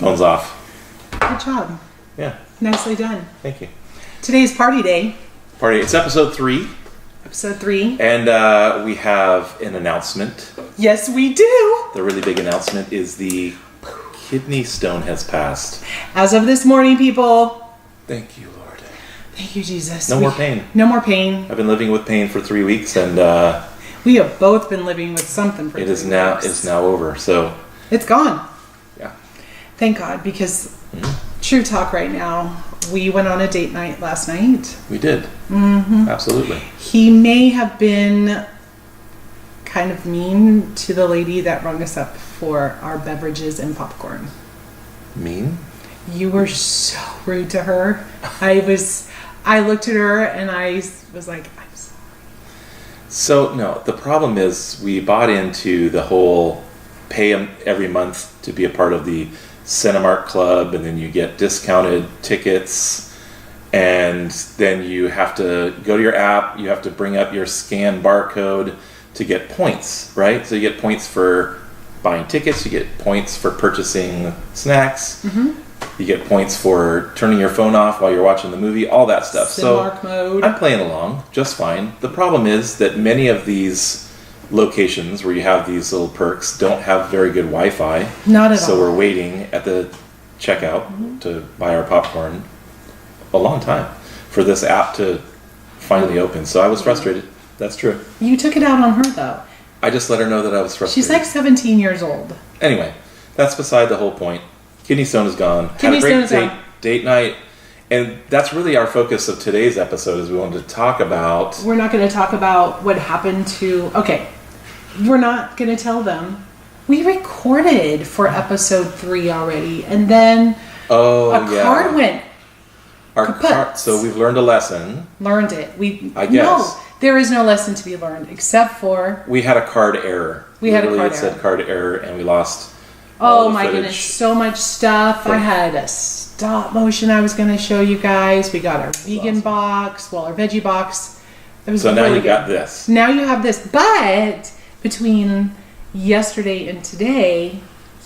Phone's off. Good job. Yeah. Nicely done. Thank you. Today's party day. It's episode 3. Episode 3. And we have an announcement. Yes, we do. The really big announcement is the kidney stone has passed. As of this morning, people. Thank you, Lord. Thank you, Jesus. No more pain. No more pain. I've been living with pain for 3 weeks, and we have both been living with something for 3 weeks. It's now over. So it's gone. Yeah. Thank God, because true talk right now. We went on a date night last night. We did. Mm-hmm. Absolutely. He may have been kind of mean to the lady that rung us up for our beverages and popcorn. Mean? You were so rude to her. I looked at her and I was like, I'm sorry. So, no, the problem is we bought into the whole pay them every month to be a part of the Cinemark Club, and then you get discounted tickets, and then you have to go to your app, you have to bring up your scan barcode to get points, right? So you get points for buying tickets, you get points for purchasing snacks, you get points for turning your phone off while you're watching the movie, all that stuff. Cinemark mode. I'm playing along just fine. The problem is that many of these locations where you have these little perks don't have very good Wi-Fi. Not at all. So we're waiting at the checkout to buy our popcorn a long time for this app to finally open. So I was frustrated. That's true. You took it out on her, though. I just let her know that I was frustrated. She's like 17 years old. Anyway, that's beside the whole point. Kidney stone is gone. Kidney Had a stone great date night. And that's really our focus of today's episode, is we wanted to talk about... We're not going to talk about what happened to... Okay. We're not going to tell them. We recorded for episode 3 already. And then card went kaput. So we've learned a lesson. Learned it. I guess. No, there is no lesson to be learned except for... We had a card error. It said card error, and we lost Oh my goodness, so much stuff. I had a stop motion I was going to show you guys. We got our vegan box, our veggie box. So now you got this. Now you have this. But between yesterday and today,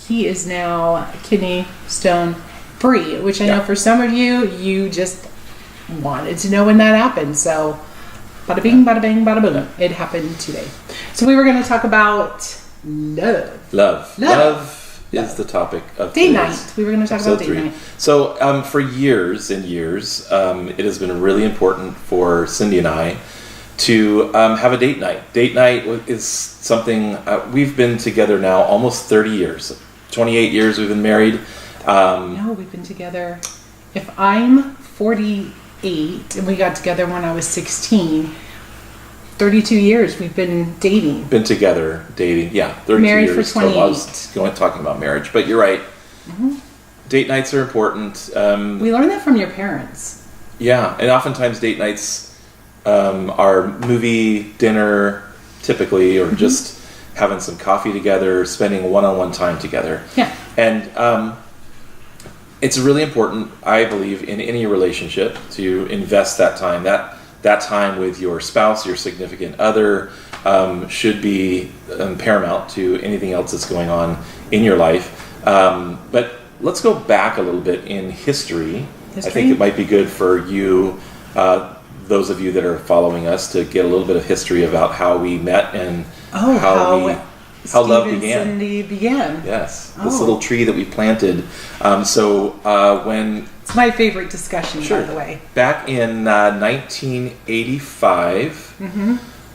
he is now kidney stone free, which I know for some of you just wanted to know when that happened. So bada bing, bada bang, bada boom. It happened today. So we were going to talk about love. Love is the topic of date night. We were going to talk about date night. So for years and years, it has been really important for Cindy and I to have a date night. Date night is something we've been together now almost 30 years. 28 years we've been married. No, we've been together. If I'm 48 and we got together when I was 16, 32 years we've been dating. Been together, dating, 32 married years. For 28. So I was talking about marriage, but you're right. Date nights are important. We learned that from your parents. Yeah, and oftentimes date nights are movie, dinner, typically, or just having some coffee together, spending one-on-one time together. Yeah. And it's really important, I believe, in any relationship to invest that time. That time with your spouse, your significant other, should be paramount to anything else that's going on in your life. But let's go back a little bit in history. I think it might be good for you, those of you that are following us, to get a little bit of history about how we met and how love began. Cindy began. Yes, this little tree that we planted. When it's my favorite discussion, by the way. Back in 1985,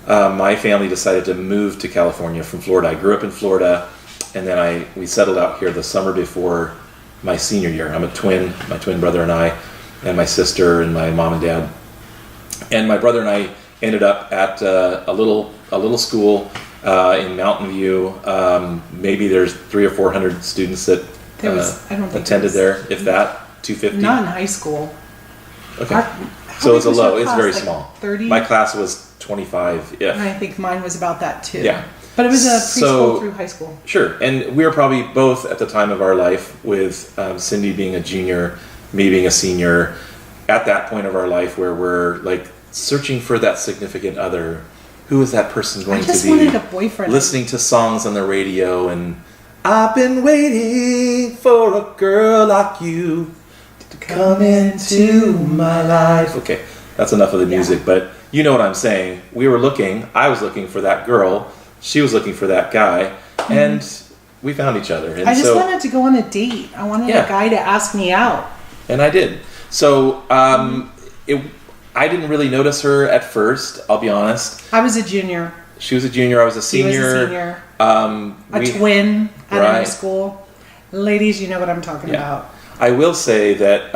my family decided to move to California from Florida. I grew up in Florida, and then we settled out here the summer before my senior year. I'm a twin, my twin brother and I, and my sister and my mom and dad. And my brother and I ended up at a little school in Mountain View. Maybe there's 300 or 400 students that attended there, if that. 250. Not in high school. Okay. So it's it's very small. 30? My class was 25. And I think mine was about that too. Yeah. But it was a preschool through high school. Sure. And we were probably both at the time of our life, with Cindy being a junior, me being a senior, at that point of our life where we're like searching for that significant other. Who is that person going to be? I just wanted a boyfriend. Listening to songs on the radio and I've been waiting for a girl like you to come into my life. Okay, that's enough of the music, but you know what I'm saying. I was looking for that girl, she was looking for that guy, and we found each other. And I just wanted to go on a date. I wanted a guy to ask me out. And I did. So, I didn't really notice her at first, I'll be honest. I was a junior. She was a junior, I was a senior. He was a senior. A twin at high school. Ladies, you know what I'm talking about. I will say that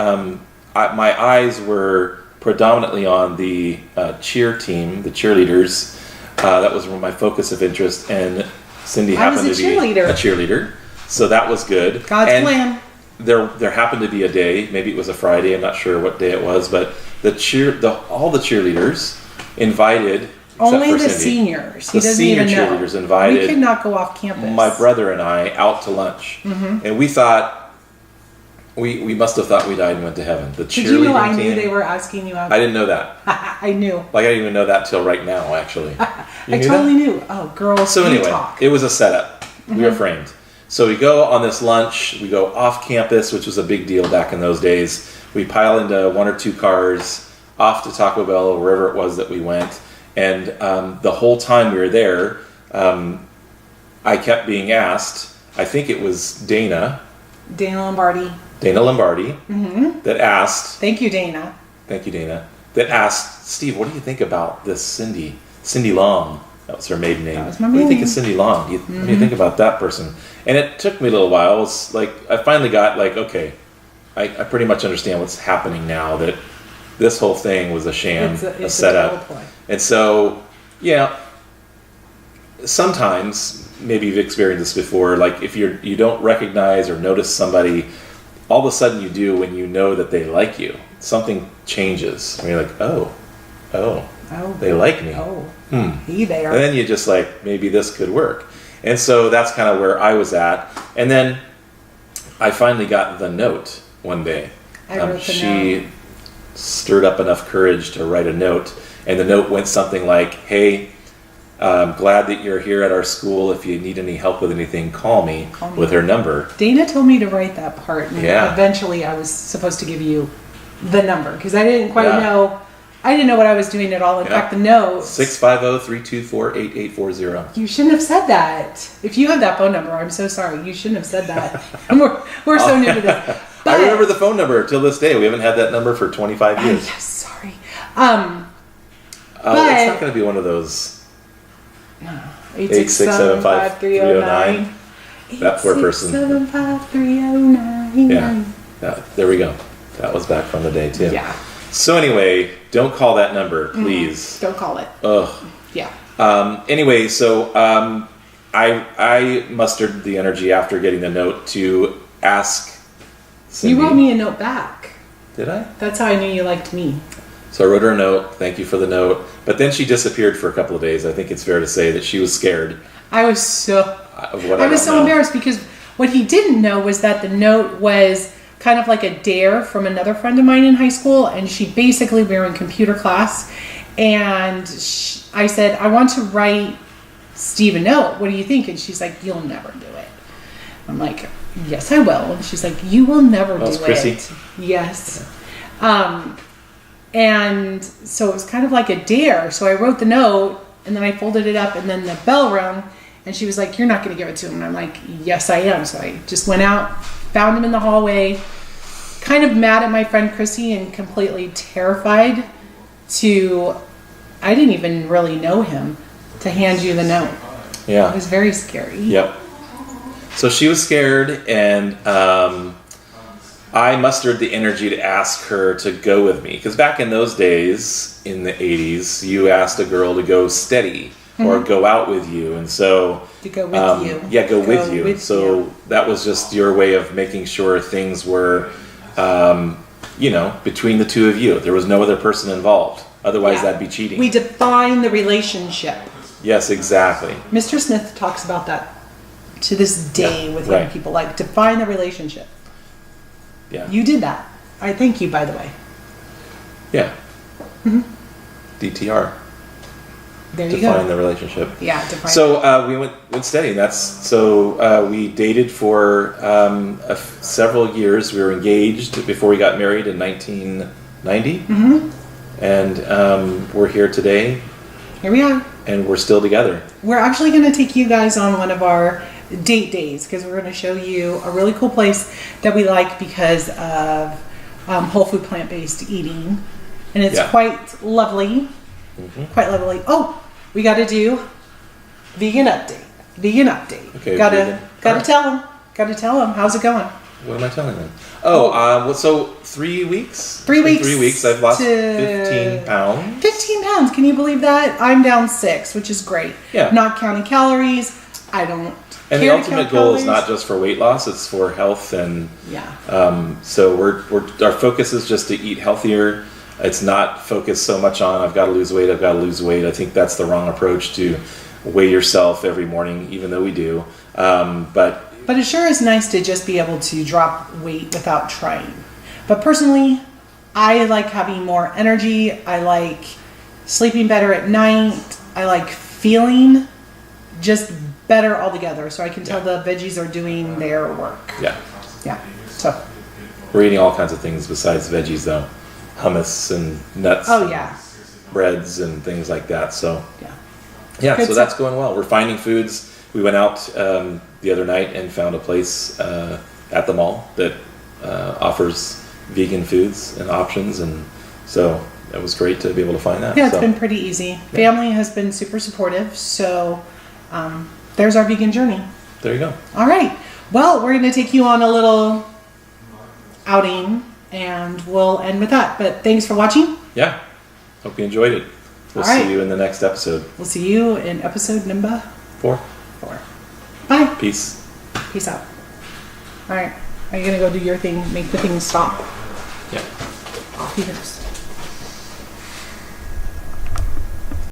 my eyes were predominantly on the cheer team, the cheerleaders. That was my focus of interest, and Cindy happened to be a cheerleader. So that was good. God's plan. There happened to be a day, maybe it was a Friday, I'm not sure what day it was, but all the cheerleaders invited, only the Cindy, seniors. The senior cheerleaders invited. We could not go off campus. My brother and I out to lunch, and we thought we must have thought we died and went to heaven. The cheerleading Did you know I team, knew they were asking you out? I didn't know that. I knew. Like I didn't even know that till right now, actually. I totally knew. Oh, girls. So anyway, talk. it was a setup. We were framed. So we go on this lunch. We go off campus, which was a big deal back in those days. We pile into one or two cars off to Taco Bell or wherever it was that we went. And the whole time we were there, I kept being asked, I think it was Dana Lombardi, that asked... Thank you, Dana. That asked, Steve, what do you think about this Cindy Long? That was her maiden name. That was my What do you think maiden of Cindy Long? What do you think about that person? And it took me a little while. It was like, I finally got like, okay, I pretty much understand what's happening now, that this whole thing was a sham, a setup. And so, sometimes, maybe you've experienced this before, like if you don't recognize or notice somebody, all of a sudden you do when you know that they like you. Something changes. And you're like, oh, they like me. He there. And then you just like, maybe this could work. And so that's kind of where I was at. And then I finally got the note one day. She stirred up enough courage to write a note. And the note went something like, hey, I'm glad that you're here at our school. If you need any help with anything, call me. With her number. Dana told me to write that part. And eventually I was supposed to give you the number because I didn't quite know. I didn't know what I was doing at all. In fact, the note 650-324-8840. You shouldn't have said that. If you have that phone number, I'm so sorry. You shouldn't have said that. And we're so new to this. But, I remember the phone number till this day. We haven't had that number for 25 years. Yes, sorry. It's not going to be one of those 867-5309. That poor person. 867-5309. Yeah, there we go. That was back from the day too. Yeah. So anyway, don't call that number, please. Don't call it. Ugh. Yeah. Anyway, so I mustered the energy after getting the note to ask Cindy. You wrote me a note back. Did I? That's how I knew you liked me. So I wrote her a note. Thank you for the note. But then she disappeared for a couple of days. I think it's fair to say that she was scared. I was so embarrassed because what he didn't know was that the note was kind of like a dare from another friend of mine in high school, and we were in computer class, and I said, I want to write Steve a note. What do you think? And she's like, you'll never do it. I'm like, yes, I will. And she's like, you will never do it. Chrissy? Yes. And so it was kind of like a dare. So I wrote the note, and then I folded it up, and then the bell rang, and she was like, you're not going to give it to him. And I'm like, yes, I am. So I just went out, found him in the hallway, kind of mad at my friend Chrissy and completely terrified I didn't even really know him, to hand you the note. Yeah. It was very scary. Yep. So she was scared, and I mustered the energy to ask her to go with me. Because back in those days, in the 80s, you asked a girl to go steady or go out with you. And so... To go with you. Yeah, go with you. So that was just your way of making sure things were, between the two of you. There was no other person involved. Otherwise, that'd be cheating. We define the relationship. Yes, exactly. Mr. Smith talks about that to this day with young people. Like, define the relationship. Yeah. You did that. I thank you, by the way. Yeah. DTR. There you go. Define the relationship. Yeah, define. So we went steady. We dated for several years. We were engaged before we got married in 1990, and we're here today. Here we are. And we're still together. We're actually going to take you guys on one of our date days because we're going to show you a really cool place that we like because of whole food plant-based eating, and it's quite lovely. Quite lovely. Oh, we got to do vegan update. Okay. Gotta tell them. Gotta tell them. How's it going? What am I telling them? Oh, so 3 weeks. 3 weeks. 3 weeks. I've lost 15 pounds. 15 pounds. Can you believe that? I'm down 6, which is great. Yeah. Not counting calories. I don't. And the ultimate goal is not just for weight loss; it's for health. And so our focus is just to eat healthier. It's not focused so much on I've got to lose weight. I think that's the wrong approach to weigh yourself every morning, even though we do. But it sure is nice to just be able to drop weight without trying. But personally, I like having more energy. I like sleeping better at night. I like feeling just better altogether. So I can tell the veggies are doing their work. Yeah. So we're eating all kinds of things besides veggies, though. Hummus and nuts. Oh, yeah. Breads and things like that. So Good so that's going well. We're finding foods. We went out the other night and found a place at the mall that offers vegan foods and options, and so it was great to be able to find that. Yeah, it's been pretty easy. Family has been super supportive, so there's our vegan journey. There you go. All right. Well, we're going to take you on a little outing, and we'll end with that. But thanks for watching. Yeah. Hope you enjoyed it. We'll see you in the next episode. We'll see you in episode number 4. Bye. Peace. Peace out. All right. Are you going to go do your thing, make the thing stop? Yeah. Off he goes.